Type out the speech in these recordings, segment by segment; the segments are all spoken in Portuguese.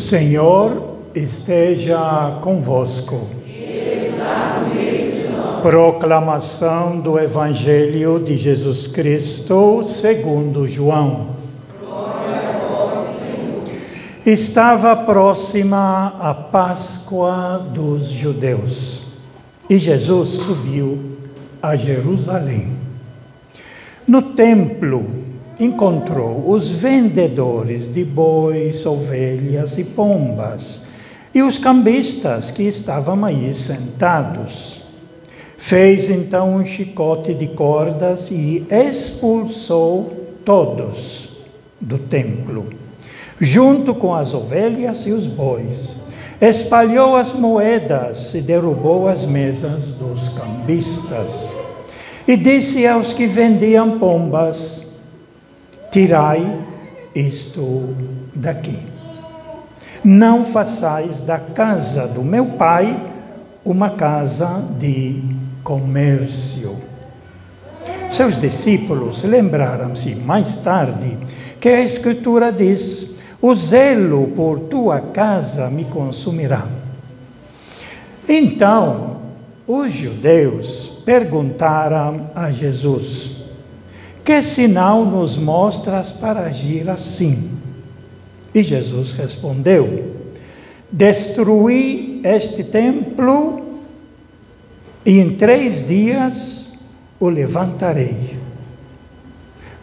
Senhor esteja convosco. Proclamação do Evangelho de Jesus Cristo segundo João. Estava próxima a Páscoa dos judeus e Jesus subiu a Jerusalém. No templo encontrou os vendedores de bois, ovelhas e pombas e os cambistas que estavam aí sentados. Fez então um chicote de cordas e expulsou todos do templo, junto com as ovelhas e os bois. Espalhou as moedas e derrubou as mesas dos cambistas. E disse aos que vendiam pombas: tirai isto daqui. Não façais da casa do meu pai uma casa de comércio. Seus discípulos lembraram-se mais tarde que a Escritura diz: o zelo por tua casa me consumirá. Então, os judeus perguntaram a Jesus: que sinal nos mostras para agir assim? E Jesus respondeu: destruí este templo e em 3 dias o levantarei.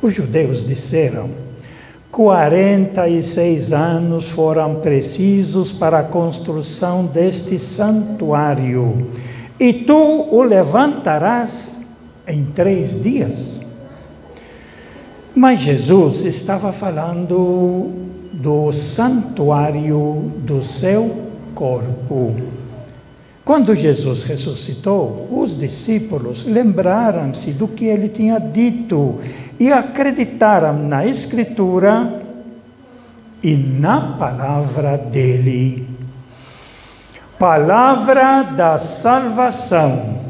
Os judeus disseram: 46 anos foram precisos para a construção deste santuário, e tu o levantarás em 3 dias? Mas Jesus estava falando do santuário do seu corpo. Quando Jesus ressuscitou, os discípulos lembraram-se do que ele tinha dito e acreditaram na Escritura e na palavra dele. Palavra da salvação.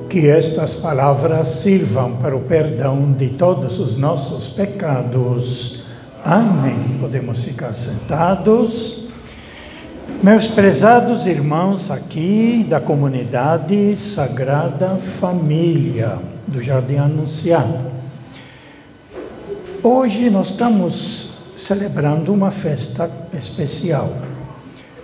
Que estas palavras sirvam para o perdão de todos os nossos pecados. Amém. Podemos ficar sentados. Meus prezados irmãos aqui da comunidade Sagrada Família do Jardim Anunciado. Hoje nós estamos celebrando uma festa especial.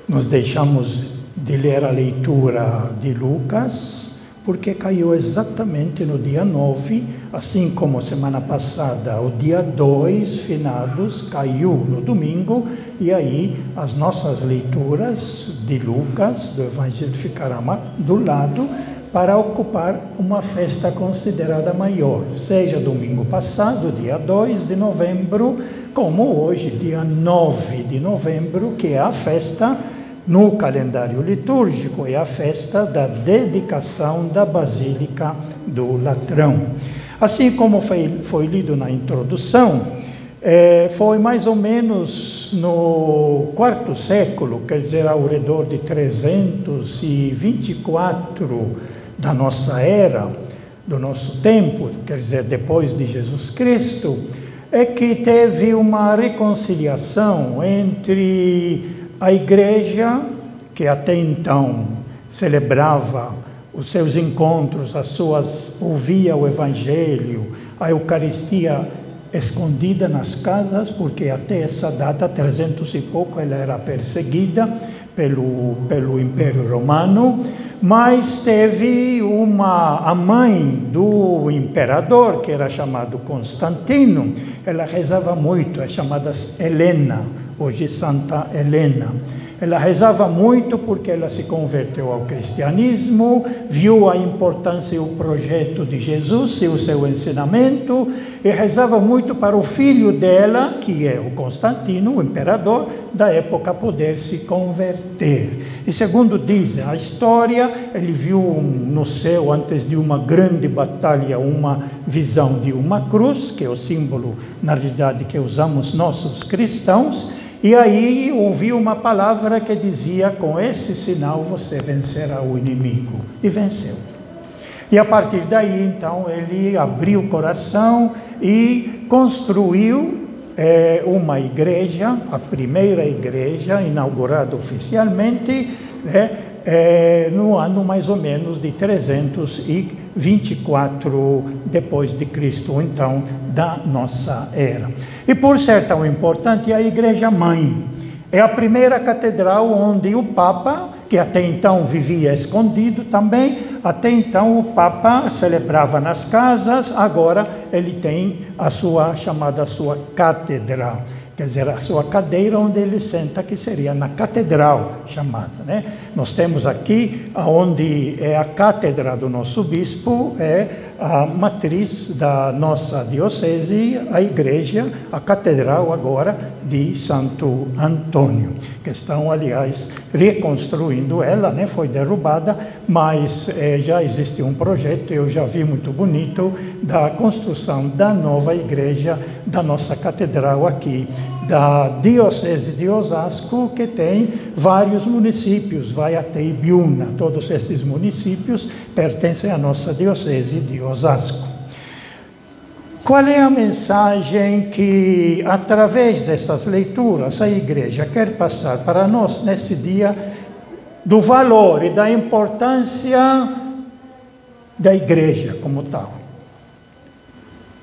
Nós deixamos de ler a leitura de Lucas, porque caiu exatamente no dia 9, assim como semana passada, o dia 2, finados, caiu no domingo, e aí as nossas leituras de Lucas, do Evangelho, ficarão do lado, para ocupar uma festa considerada maior, seja domingo passado, dia 2 de novembro, como hoje, dia 9 de novembro, que é a festa no calendário litúrgico, é a festa da dedicação da Basílica do Latrão. Assim como foi lido na introdução, foi mais ou menos no 4º século, quer dizer, ao redor de 324 da nossa era, do nosso tempo, quer dizer, depois de Jesus Cristo, é que teve uma reconciliação entre a igreja, que até então celebrava os seus encontros, ouvia o Evangelho, a Eucaristia escondida nas casas, porque até essa data, 300 e pouco, ela era perseguida pelo Império Romano, mas teve a mãe do imperador, que era chamado Constantino, ela rezava muito, é chamada Helena, hoje Santa Helena. Ela rezava muito porque ela se converteu ao cristianismo, viu a importância e o projeto de Jesus e o seu ensinamento, e rezava muito para o filho dela, que é o Constantino, o imperador, da época poder se converter. E segundo diz a história, ele viu no céu, antes de uma grande batalha, uma visão de uma cruz, que é o símbolo, na realidade, que usamos nós, os cristãos, e aí ouviu uma palavra que dizia: com esse sinal você vencerá o inimigo. E venceu. E a partir daí, então, ele abriu o coração e construiu uma igreja, a primeira igreja, inaugurada oficialmente, no ano mais ou menos de 324 depois de Cristo, então, da nossa era. E por ser tão importante, a igreja mãe é a primeira catedral onde o Papa, que até então vivia escondido também, até então o Papa celebrava nas casas, agora ele tem a sua catedral, quer dizer, a sua cadeira onde ele senta, que seria na catedral chamada, né? Nós temos aqui, onde é a cátedra do nosso bispo, é a matriz da nossa diocese, a igreja, a catedral agora de Santo Antônio, que estão, aliás, reconstruindo ela, né? Foi derrubada, mas já existe um projeto, eu já vi muito bonito, da construção da nova igreja, da nossa catedral aqui, da Diocese de Osasco, que tem vários municípios, vai até Ibiúna. Todos esses municípios pertencem à nossa Diocese de Osasco. Qual é a mensagem que, através dessas leituras, a Igreja quer passar para nós nesse dia, do valor e da importância da Igreja como tal?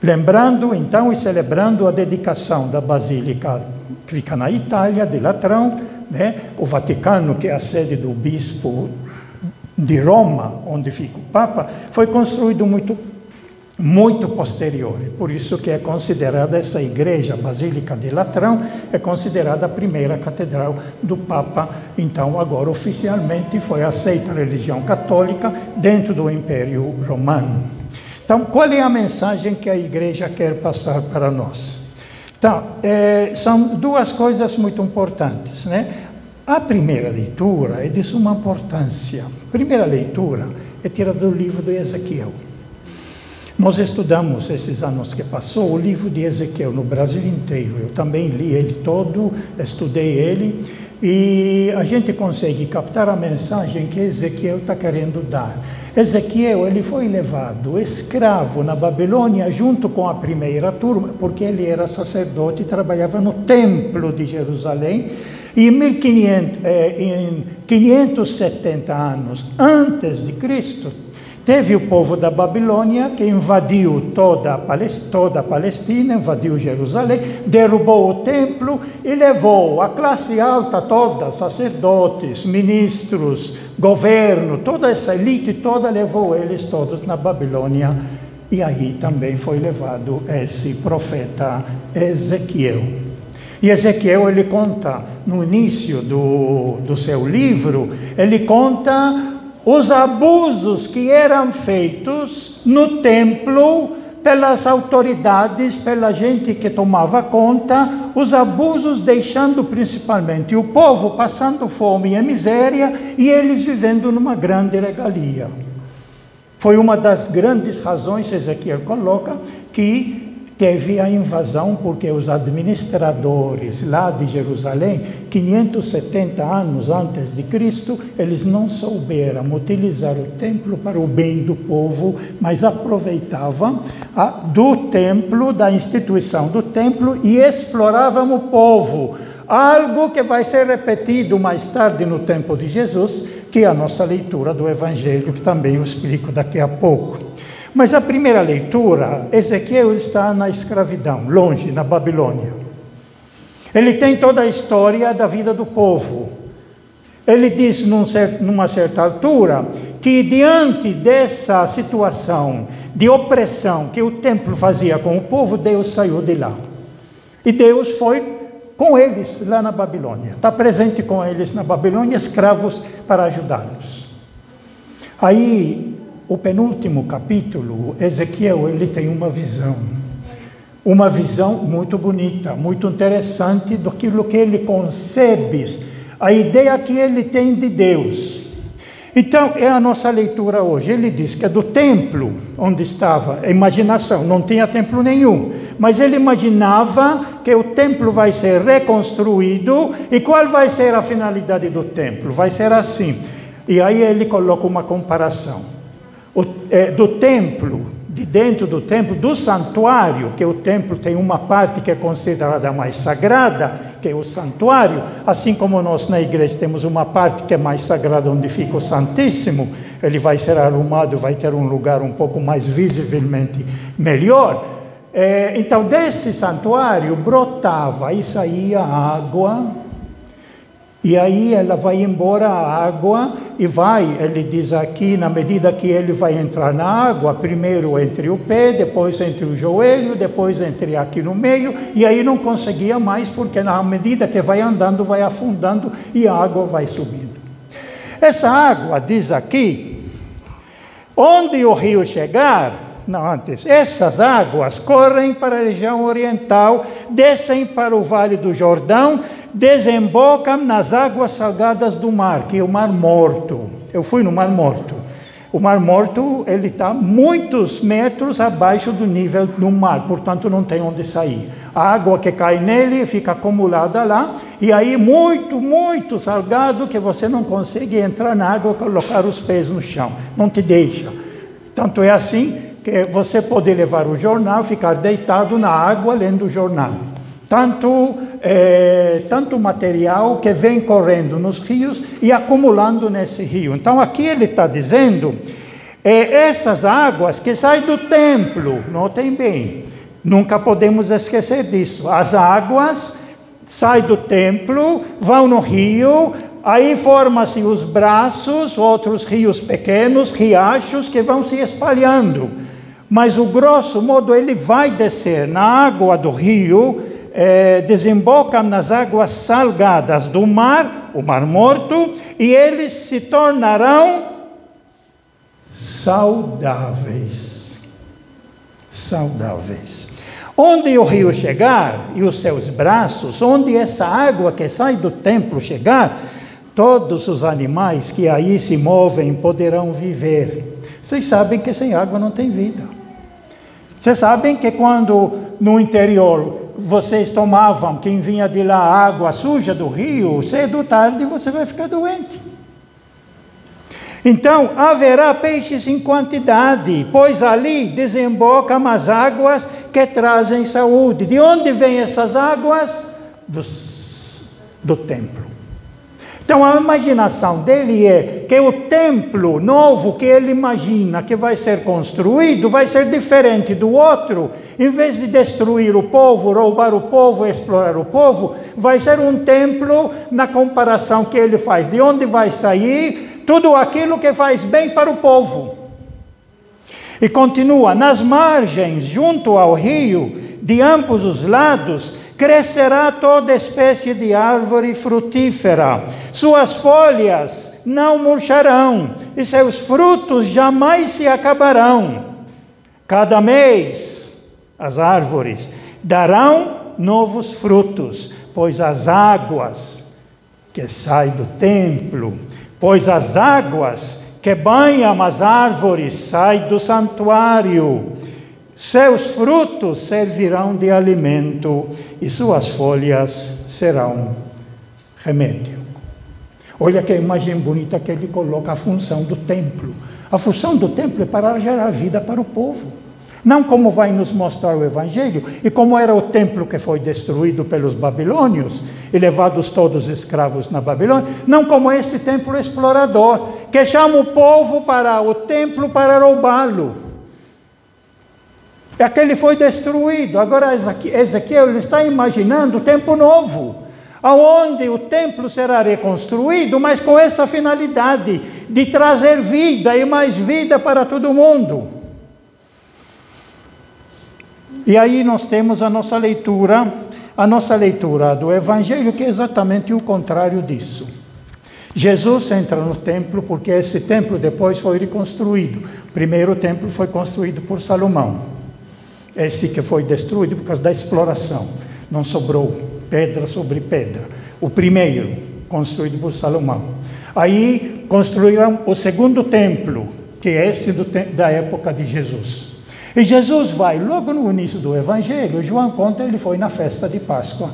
Lembrando, então, e celebrando a dedicação da Basílica, que fica na Itália, de Latrão, né? O Vaticano, que é a sede do bispo de Roma, onde fica o Papa, foi construído muito posterior. Por isso que é considerada essa igreja, a Basílica de Latrão, é considerada a primeira catedral do Papa. Então, agora, oficialmente, foi aceita a religião católica dentro do Império Romano. Então, qual é a mensagem que a igreja quer passar para nós? Então, são duas coisas muito importantes, né? A primeira leitura é de suma importância. A primeira leitura é tirada do livro de Ezequiel. Nós estudamos, esses anos que passou, o livro de Ezequiel no Brasil inteiro. Eu também li ele todo, estudei ele, e a gente consegue captar a mensagem que Ezequiel está querendo dar. Ezequiel, ele foi levado escravo na Babilônia junto com a primeira turma, porque ele era sacerdote e trabalhava no templo de Jerusalém. E em 570 anos antes de Cristo, teve o povo da Babilônia que invadiu toda a Palestina, invadiu Jerusalém, derrubou o templo e levou a classe alta toda, sacerdotes, ministros, governo, toda essa elite toda, levou eles todos na Babilônia. E aí também foi levado esse profeta Ezequiel. E Ezequiel, ele conta, no início do seu livro, ele conta os abusos que eram feitos no templo pelas autoridades, pela gente que tomava conta, os abusos deixando principalmente o povo passando fome e miséria e eles vivendo numa grande regalia. Foi uma das grandes razões, Ezequiel coloca, que teve a invasão, porque os administradores lá de Jerusalém, 570 anos antes de Cristo, eles não souberam utilizar o templo para o bem do povo, mas aproveitavam do templo, da instituição do templo, e exploravam o povo. Algo que vai ser repetido mais tarde no tempo de Jesus, que é a nossa leitura do Evangelho, que também eu explico daqui a pouco. Mas a primeira leitura, Ezequiel está na escravidão, longe, na Babilônia. Ele tem toda a história da vida do povo. Ele diz, numa certa altura, que diante dessa situação de opressão que o templo fazia com o povo, Deus saiu de lá. E Deus foi com eles lá na Babilônia. Está presente com eles na Babilônia, escravos para ajudá-los. Aí, o penúltimo capítulo, Ezequiel, ele tem uma visão. uma visão muito bonita, muito interessante daquilo que ele concebe, a ideia que ele tem de Deus. Então, é a nossa leitura hoje. Ele diz que é do templo onde estava a imaginação, não tinha templo nenhum, mas ele imaginava que o templo vai ser reconstruído, e qual vai ser a finalidade do templo? Vai ser assim, e aí ele coloca uma comparação. Do templo, de dentro do templo, do santuário, que o templo tem uma parte que é considerada mais sagrada, que é o santuário, assim como nós na igreja temos uma parte que é mais sagrada, onde fica o Santíssimo, ele vai ser arrumado, vai ter um lugar um pouco mais visivelmente melhor. Então, desse santuário brotava e saía água, e aí ela vai embora a água, e ele diz aqui, na medida que ele vai entrar na água, primeiro entre o pé, depois entre o joelho, depois entre aqui no meio, e aí não conseguia mais, porque na medida que vai andando, vai afundando, e a água vai subindo. Essa água, diz aqui, onde o rio chegar, não, antes, essas águas correm para a região oriental, descem para o Vale do Jordão, desembocam nas águas salgadas do mar, que é o Mar Morto. Eu fui no Mar Morto. O Mar Morto, ele está muitos metros abaixo do nível do mar, portanto não tem onde sair. A água que cai nele fica acumulada lá, e aí muito, muito salgado, que você não consegue entrar na água e colocar os pés no chão, não te deixa. Tanto é assim que você pode levar o jornal, ficar deitado na água lendo o jornal. Tanto material que vem correndo nos rios e acumulando nesse rio. Então aqui ele está dizendo, essas águas que saem do templo, notem bem, nunca podemos esquecer disso. As águas saem do templo, vão no rio, aí formam-se os braços, outros rios pequenos, riachos que vão se espalhando. Mas o grosso modo ele vai descer na água do rio, desembocam nas águas salgadas do mar, o Mar Morto, e eles se tornarão saudáveis. Saudáveis. Onde o rio chegar, e os seus braços, onde essa água que sai do templo chegar, todos os animais que aí se movem poderão viver. Vocês sabem que sem água não tem vida. Vocês sabem que quando no interior vocês tomavam, quem vinha de lá, água suja do rio, cedo ou tarde você vai ficar doente. Então, haverá peixes em quantidade, pois ali desembocam as águas que trazem saúde. De onde vêm essas águas? Do templo. Então, a imaginação dele é que o templo novo que ele imagina que vai ser construído, vai ser diferente do outro. Em vez de destruir o povo, roubar o povo, explorar o povo, vai ser um templo, na comparação que ele faz, de onde vai sair tudo aquilo que faz bem para o povo. E continua, nas margens, junto ao rio, de ambos os lados, crescerá toda espécie de árvore frutífera. Suas folhas não murcharão, e seus frutos jamais se acabarão. Cada mês, as árvores darão novos frutos, pois as águas que saem do templo, pois as águas que banham as árvores saem do santuário. Seus frutos servirão de alimento e suas folhas serão remédio. Olha que imagem bonita que ele coloca a função do templo. A função do templo é para gerar vida para o povo. Não como vai nos mostrar o Evangelho, e como era o templo que foi destruído pelos babilônios, e levados todos escravos na Babilônia, não como esse templo explorador, que chama o povo para o templo para roubá-lo. Aquele foi destruído. Agora Ezequiel está imaginando o tempo novo, aonde o templo será reconstruído, mas com essa finalidade de trazer vida e mais vida para todo mundo. E aí nós temos a nossa leitura do Evangelho, que é exatamente o contrário disso. Jesus entra no templo porque esse templo depois foi reconstruído. O primeiro templo foi construído por Salomão. esse que foi destruído por causa da exploração. Não sobrou pedra sobre pedra. O primeiro, construído por Salomão. Aí construíram o segundo templo, que é esse da época de Jesus. E Jesus vai, logo no início do Evangelho, João conta, ele foi na festa de Páscoa,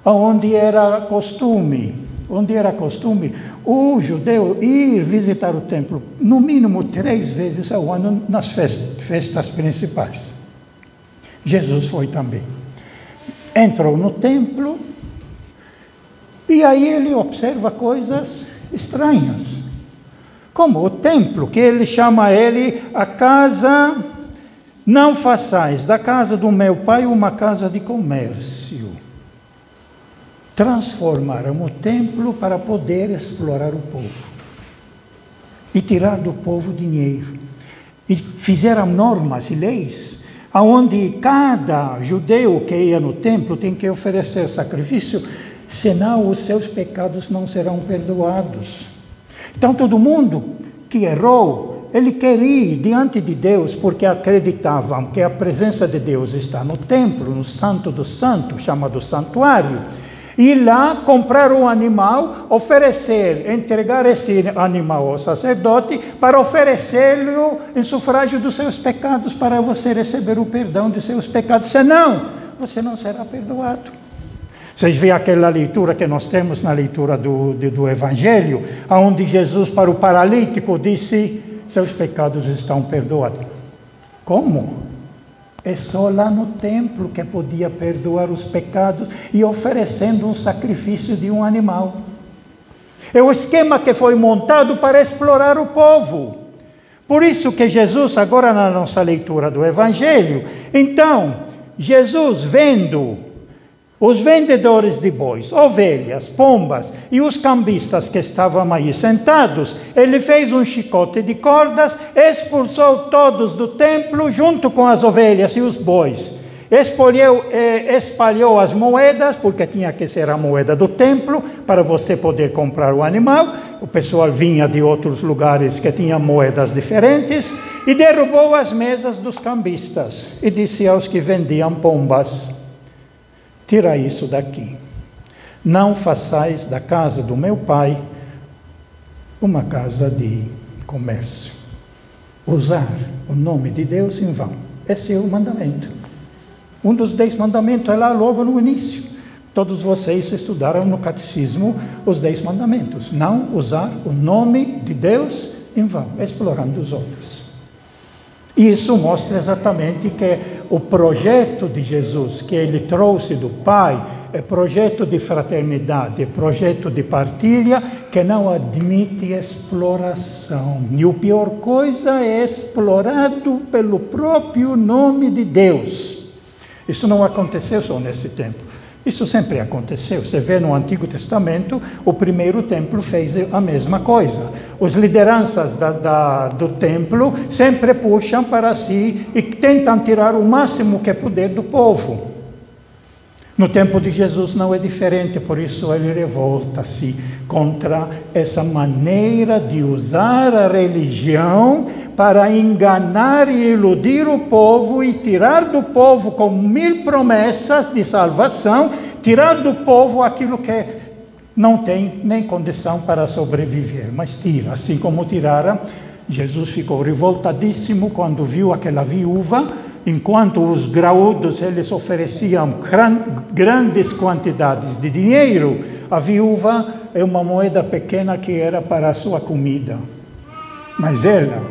onde era costume o judeu ir visitar o templo, no mínimo 3 vezes ao ano, nas festas principais. Jesus foi também. Entrou no templo, e aí ele observa coisas estranhas. Como o templo, que ele chama a casa, não façais da casa do meu pai uma casa de comércio. Transformaram o templo para poder explorar o povo e tirar do povo dinheiro. E fizeram normas e leis, onde cada judeu que ia no templo tem que oferecer sacrifício, senão os seus pecados não serão perdoados. Então todo mundo que errou, ele quer ir diante de Deus, porque acreditavam que a presença de Deus está no templo, no Santo dos Santos, chamado santuário. Ir lá, comprar um animal, entregar esse animal ao sacerdote para oferecê-lhe em sufrágio dos seus pecados, para você receber o perdão de seus pecados. Senão, você não será perdoado. Vocês veem aquela leitura que nós temos na leitura do Evangelho, onde Jesus para o paralítico disse, seus pecados estão perdoados. Como? É só lá no templo que podia perdoar os pecados e oferecendo um sacrifício de um animal. É o esquema que foi montado para explorar o povo. Por isso que Jesus, agora na nossa leitura do Evangelho, então, Jesus vendo os vendedores de bois, ovelhas, pombas e os cambistas que estavam aí sentados, ele fez um chicote de cordas, expulsou todos do templo junto com as ovelhas e os bois. Espalhou as moedas, porque tinha que ser a moeda do templo, para você poder comprar o animal. O pessoal vinha de outros lugares que tinham moedas diferentes, e derrubou as mesas dos cambistas, e disse aos que vendiam pombas, tira isso daqui. Não façais da casa do meu pai uma casa de comércio. Usar o nome de Deus em vão. Esse é o mandamento. Um dos 10 mandamentos é lá logo no início. Todos vocês estudaram no catecismo os 10 mandamentos. Não usar o nome de Deus em vão, explorando os outros. E isso mostra exatamente que o projeto de Jesus, que ele trouxe do Pai, é projeto de fraternidade, é projeto de partilha, que não admite exploração. E a pior coisa é explorado pelo próprio nome de Deus. Isso não aconteceu só nesse tempo. Isso sempre aconteceu. Você vê no Antigo Testamento, o primeiro templo fez a mesma coisa. As lideranças do templo sempre puxam para si e tentam tirar o máximo que puder do povo. No tempo de Jesus não é diferente, por isso ele revolta-se contra essa maneira de usar a religião para enganar e iludir o povo e tirar do povo com 1000 promessas de salvação, tirar do povo aquilo que não tem nem condição para sobreviver, mas tira, assim como tiraram. Jesus ficou revoltadíssimo quando viu aquela viúva. Enquanto os graúdos eles ofereciam grandes quantidades de dinheiro, a viúva é uma moeda pequena que era para a sua comida. Mas ela,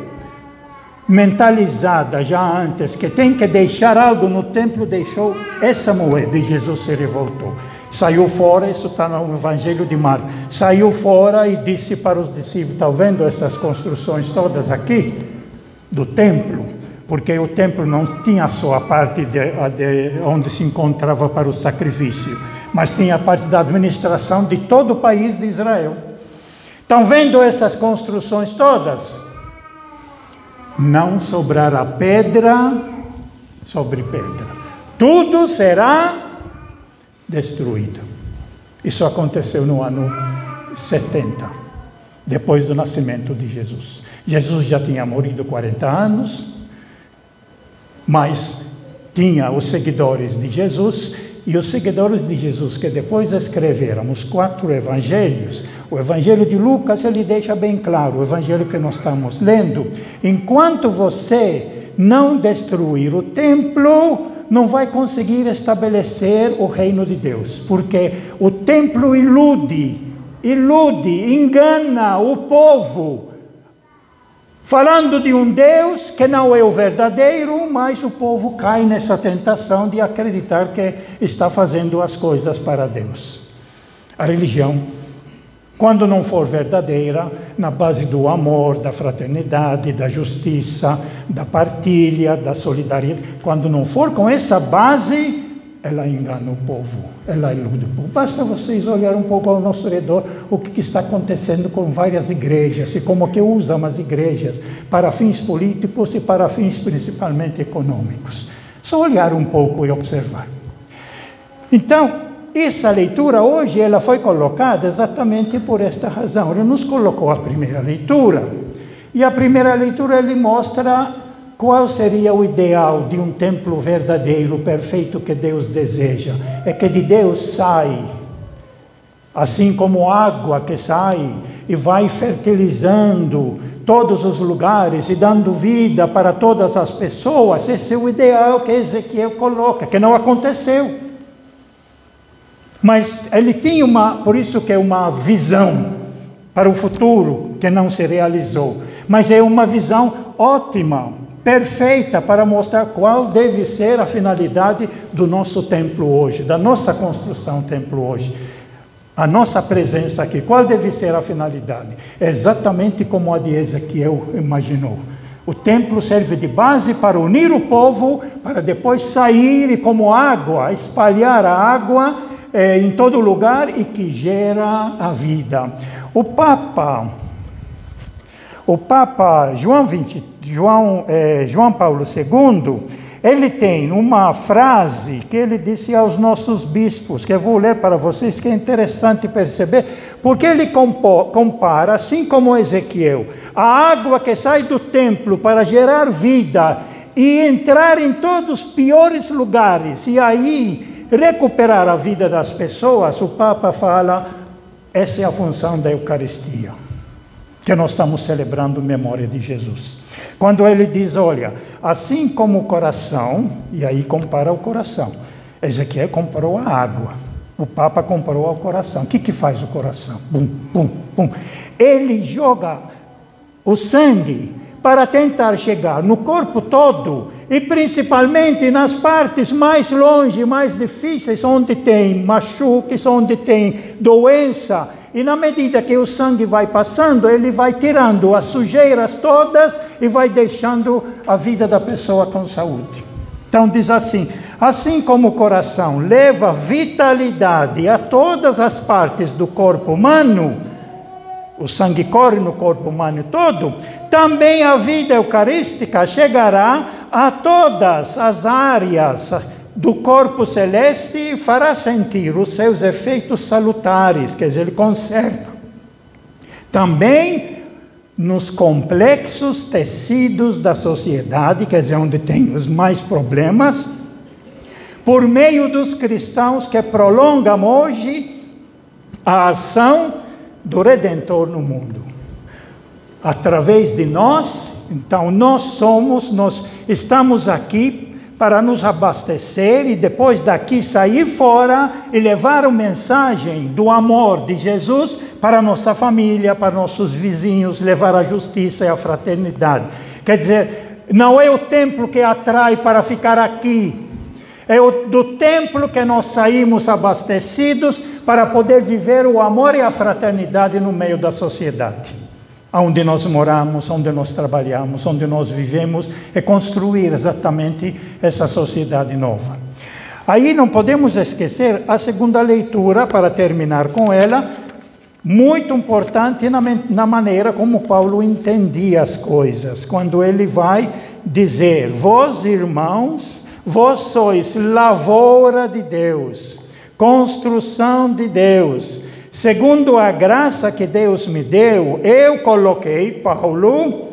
mentalizada já antes que tem que deixar algo no templo, deixou essa moeda e Jesus se revoltou. Saiu fora, isso está no Evangelho de Marcos, saiu fora e disse para os discípulos, estão vendo essas construções todas aqui do templo? Porque o templo não tinha só a parte onde se encontrava para o sacrifício, mas tinha a parte da administração de todo o país de Israel. Estão vendo essas construções todas? Não sobrará pedra sobre pedra. Tudo será destruído. Isso aconteceu no ano 70, depois do nascimento de Jesus. Jesus já tinha morrido 40 anos, mas tinha os seguidores de Jesus, e os seguidores de Jesus que depois escreveram os 4 evangelhos. O evangelho de Lucas, ele deixa bem claro, o evangelho que nós estamos lendo: enquanto você não destruir o templo, não vai conseguir estabelecer o reino de Deus, porque o templo ilude, engana o povo, falando de um Deus que não é o verdadeiro, mas o povo cai nessa tentação de acreditar que está fazendo as coisas para Deus. A religião, quando não for verdadeira, na base do amor, da fraternidade, da justiça, da partilha, da solidariedade, quando não for com essa base, ela engana o povo, ela ilude o povo. Basta vocês olharem um pouco ao nosso redor o que está acontecendo com várias igrejas e como que usam as igrejas para fins políticos e para fins principalmente econômicos. Só olhar um pouco e observar. Então, essa leitura hoje ela foi colocada exatamente por esta razão. Ele nos colocou a primeira leitura. E a primeira leitura ele mostra qual seria o ideal de um templo verdadeiro, perfeito, que Deus deseja. É que de Deus sai, assim como água que sai e vai fertilizando todos os lugares e dando vida para todas as pessoas. Esse é o ideal que Ezequiel coloca, que não aconteceu. Mas ele tinha por isso que é uma visão para o futuro que não se realizou. Mas é uma visão ótima, perfeita, para mostrar qual deve ser a finalidade do nosso templo hoje, da nossa construção templo hoje. A nossa presença aqui, qual deve ser a finalidade? É exatamente como a de Ezequiel imaginou. O templo serve de base para unir o povo, para depois sair e como água, espalhar a água em todo lugar e que gera a vida. O Papa João Paulo II, ele tem uma frase que ele disse aos nossos bispos, que eu vou ler para vocês, que é interessante perceber, porque ele compara, assim como Ezequiel, a água que sai do templo para gerar vida e entrar em todos os piores lugares, e aí recuperar a vida das pessoas. O Papa fala, essa é a função da Eucaristia, que nós estamos celebrando a memória de Jesus. Quando ele diz, olha, assim como o coração, e aí compara o coração. Ezequiel comparou a água, o Papa comparou ao coração. O que faz o coração? Bum, bum, bum. Ele joga o sangue para tentar chegar no corpo todo, e principalmente nas partes mais longe, mais difíceis, onde tem machuques, onde tem doença. E na medida que o sangue vai passando, ele vai tirando as sujeiras todas e vai deixando a vida da pessoa com saúde. Então diz assim, assim como o coração leva vitalidade a todas as partes do corpo humano, o sangue corre no corpo humano todo, também a vida eucarística chegará a todas as áreas do corpo celeste e fará sentir os seus efeitos salutares, quer dizer, ele conserta. Também nos complexos tecidos da sociedade, quer dizer, onde tem os mais problemas, por meio dos cristãos que prolongam hoje a ação do Redentor no mundo. Através de nós, então nós estamos aqui para nos abastecer e depois daqui sair fora e levar a mensagem do amor de Jesus para a nossa família, para nossos vizinhos, levar a justiça e a fraternidade. Quer dizer, não é o templo que atrai para ficar aqui, é do templo que nós saímos abastecidos para poder viver o amor e a fraternidade no meio da sociedade. Onde nós moramos, onde nós trabalhamos, onde nós vivemos, é construir exatamente essa sociedade nova. Aí não podemos esquecer a segunda leitura, para terminar com ela, muito importante na maneira como Paulo entendia as coisas, quando ele vai dizer, vós irmãos, vós sois lavoura de Deus, construção de Deus, segundo a graça que Deus me deu, eu coloquei, Paulo,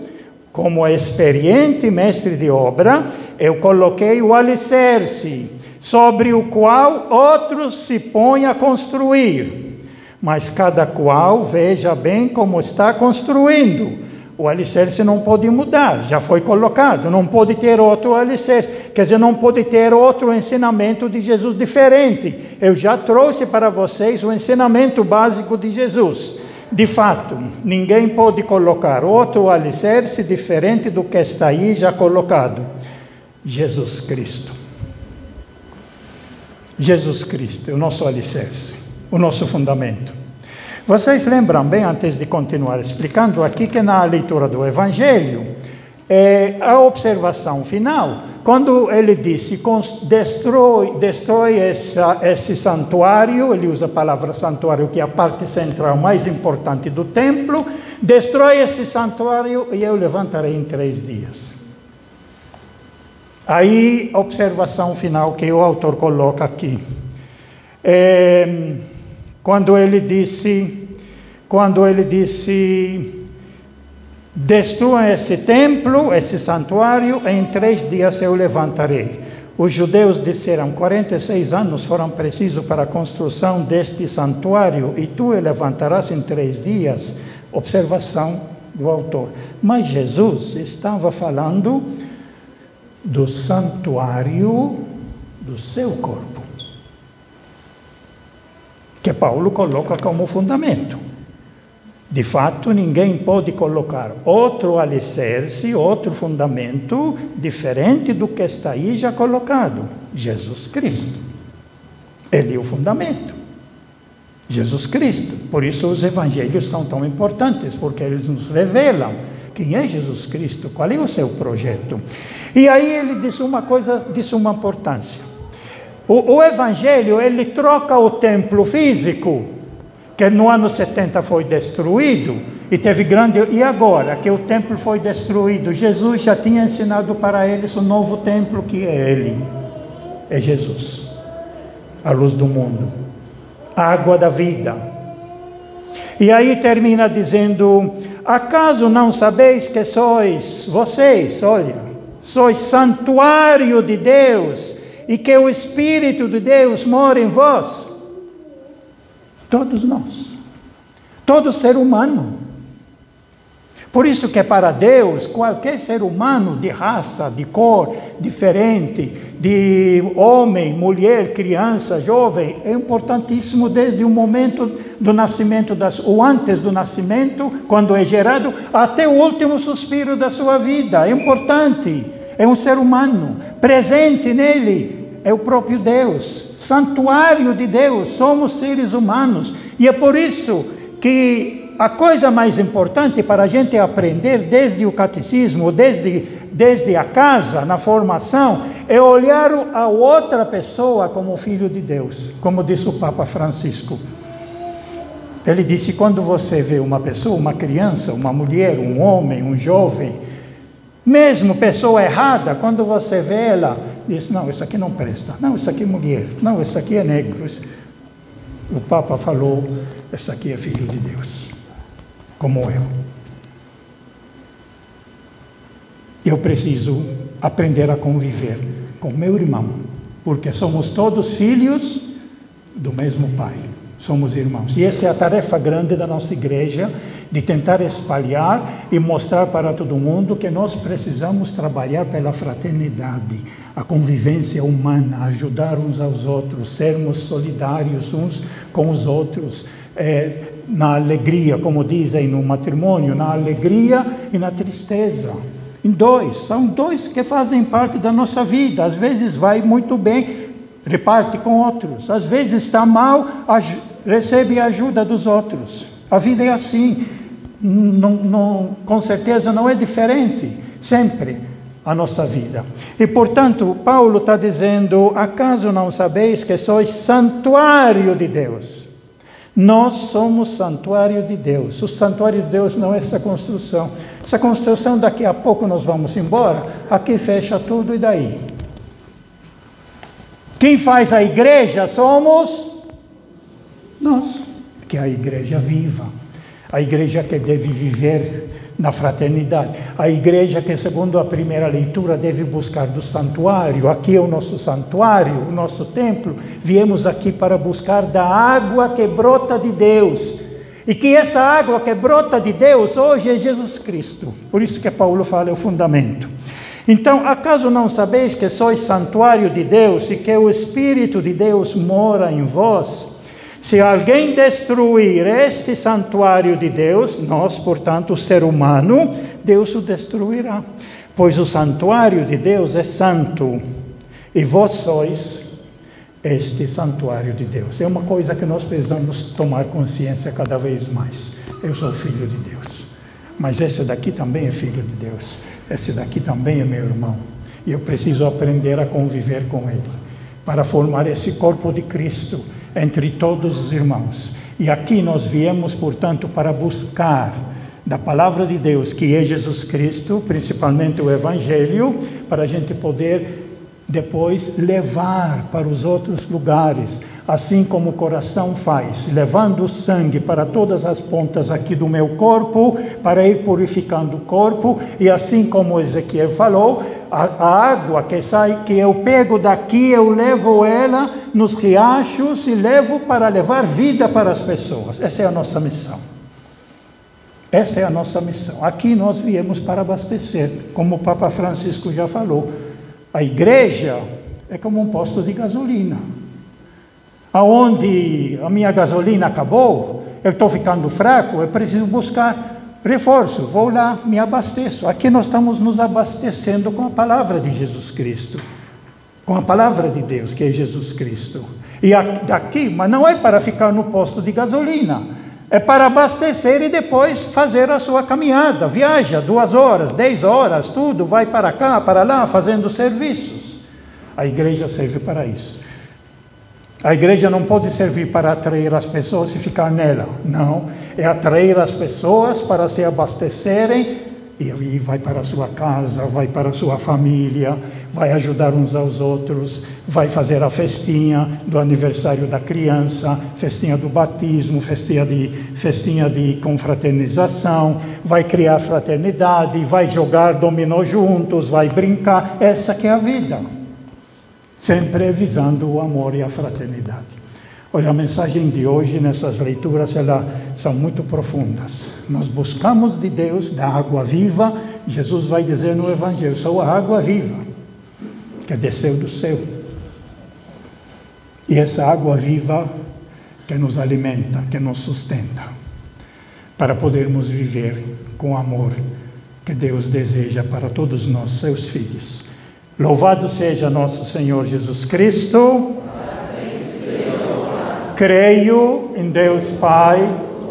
como experiente mestre de obra, eu coloquei o alicerce, sobre o qual outros se põem a construir. Mas cada qual veja bem como está construindo. O alicerce não pode mudar, já foi colocado, não pode ter outro alicerce, quer dizer, não pode ter outro ensinamento de Jesus diferente. Eu já trouxe para vocês o ensinamento básico de Jesus. De fato, ninguém pode colocar outro alicerce diferente do que está aí já colocado. Jesus Cristo. Jesus Cristo é o nosso alicerce, o nosso fundamento. Vocês lembram bem, antes de continuar explicando aqui, que na leitura do Evangelho, a observação final, quando ele disse, destrói esse santuário, ele usa a palavra santuário, que é a parte central mais importante do templo, destrói esse santuário e eu levantarei em 3 dias. Aí, a observação final que o autor coloca aqui. Quando ele disse, destruam esse templo, esse santuário, e em 3 dias eu levantarei. Os judeus disseram, 46 anos foram precisos para a construção deste santuário, e tu o levantarás em 3 dias. Observação do autor. Mas Jesus estava falando do santuário do seu corpo, que Paulo coloca como fundamento. De fato, ninguém pode colocar outro alicerce, outro fundamento, diferente do que está aí já colocado. Jesus Cristo. Ele é o fundamento. Jesus Cristo. Por isso os evangelhos são tão importantes, porque eles nos revelam quem é Jesus Cristo, qual é o seu projeto. E aí ele diz uma coisa de suma importância. O Evangelho, ele troca o templo físico, que no ano 70 foi destruído, e teve grande... E agora que o templo foi destruído, Jesus já tinha ensinado para eles o novo templo, que é Ele. É Jesus. A luz do mundo. A água da vida. E aí termina dizendo, acaso não sabeis que sois, vocês, olha, sois santuário de Deus, e que o Espírito de Deus mora em vós? Todos nós. Todo ser humano. Por isso que para Deus, qualquer ser humano de raça, de cor diferente, de homem, mulher, criança, jovem, é importantíssimo desde o momento do nascimento, ou antes do nascimento, quando é gerado, até o último suspiro da sua vida. É importante. É um ser humano. Presente nele é o próprio Deus. Santuário de Deus. Somos seres humanos. E é por isso que a coisa mais importante para a gente aprender desde o catecismo, desde a casa, na formação, é olhar a outra pessoa como filho de Deus, como disse o Papa Francisco. Ele disse, quando você vê uma pessoa, uma criança, uma mulher, um homem, um jovem, mesmo pessoa errada, quando você vê ela, diz, não, isso aqui não presta, não, isso aqui é mulher, não, isso aqui é negro. O Papa falou, isso aqui é filho de Deus. Como eu. Eu preciso aprender a conviver com meu irmão, porque somos todos filhos do mesmo Pai. Somos irmãos. E essa é a tarefa grande da nossa igreja, de tentar espalhar e mostrar para todo mundo que nós precisamos trabalhar pela fraternidade, a convivência humana, ajudar uns aos outros, sermos solidários uns com os outros, na alegria, como dizem no matrimônio, na alegria e na tristeza. São dois que fazem parte da nossa vida. Às vezes vai muito bem, reparte com outros. Às vezes está mal, recebe a ajuda dos outros. A vida é assim. Com certeza não é diferente, sempre a nossa vida. E portanto, Paulo está dizendo, acaso não sabeis que sois santuário de Deus? Nós somos santuário de Deus. O santuário de Deus não é essa construção. Essa construção, daqui a pouco nós vamos embora, aqui fecha tudo e daí? Quem faz a igreja somos nós, que é a igreja viva. A igreja que deve viver na fraternidade. A igreja que, segundo a primeira leitura, deve buscar do santuário. Aqui é o nosso santuário, o nosso templo. Viemos aqui para buscar da água que brota de Deus. E que essa água que brota de Deus hoje é Jesus Cristo. Por isso que Paulo fala, é o fundamento. Então, acaso não sabeis que sois santuário de Deus e que o Espírito de Deus mora em vós? Se alguém destruir este santuário de Deus, nós, portanto, o ser humano, Deus o destruirá. Pois o santuário de Deus é santo, e vós sois este santuário de Deus. É uma coisa que nós precisamos tomar consciência cada vez mais. Eu sou filho de Deus, mas esse daqui também é filho de Deus. Esse daqui também é meu irmão. E eu preciso aprender a conviver com ele, para formar esse corpo de Cristo entre todos os irmãos. E aqui nós viemos, portanto, para buscar da palavra de Deus, que é Jesus Cristo, principalmente o Evangelho, para a gente poder depois levar para os outros lugares, assim como o coração faz, levando o sangue para todas as pontas aqui do meu corpo, para ir purificando o corpo, e assim como Ezequiel falou, a água que sai, que eu pego daqui, eu levo ela nos riachos e levo para levar vida para as pessoas. Essa é a nossa missão. Essa é a nossa missão. Aqui nós viemos para abastecer, como o Papa Francisco já falou. A igreja é como um posto de gasolina. Aonde a minha gasolina acabou, eu estou ficando fraco, eu preciso buscar reforço, vou lá, me abasteço. Aqui nós estamos nos abastecendo com a palavra de Jesus Cristo, com a palavra de Deus, que é Jesus Cristo. E daqui, mas não é para ficar no posto de gasolina, é para abastecer e depois fazer a sua caminhada. Viaja 2 horas, 10 horas, tudo, vai para cá, para lá, fazendo serviços. A igreja serve para isso. A igreja não pode servir para atrair as pessoas e ficar nela. Não, é atrair as pessoas para se abastecerem e aí vai para a sua casa, vai para a sua família, vai ajudar uns aos outros, vai fazer a festinha do aniversário da criança, festinha do batismo, festinha de confraternização, vai criar fraternidade, vai jogar dominó juntos, vai brincar. Essa que é a vida, sempre visando o amor e a fraternidade. Olha, a mensagem de hoje, nessas leituras, elas são muito profundas. Nós buscamos de Deus, da água viva. Jesus vai dizer no Evangelho, sou a água viva, que desceu do céu. E essa água viva que nos alimenta, que nos sustenta, para podermos viver com o amor que Deus deseja para todos nós, seus filhos. Louvado seja nosso Senhor Jesus Cristo. Creio em Deus Pai,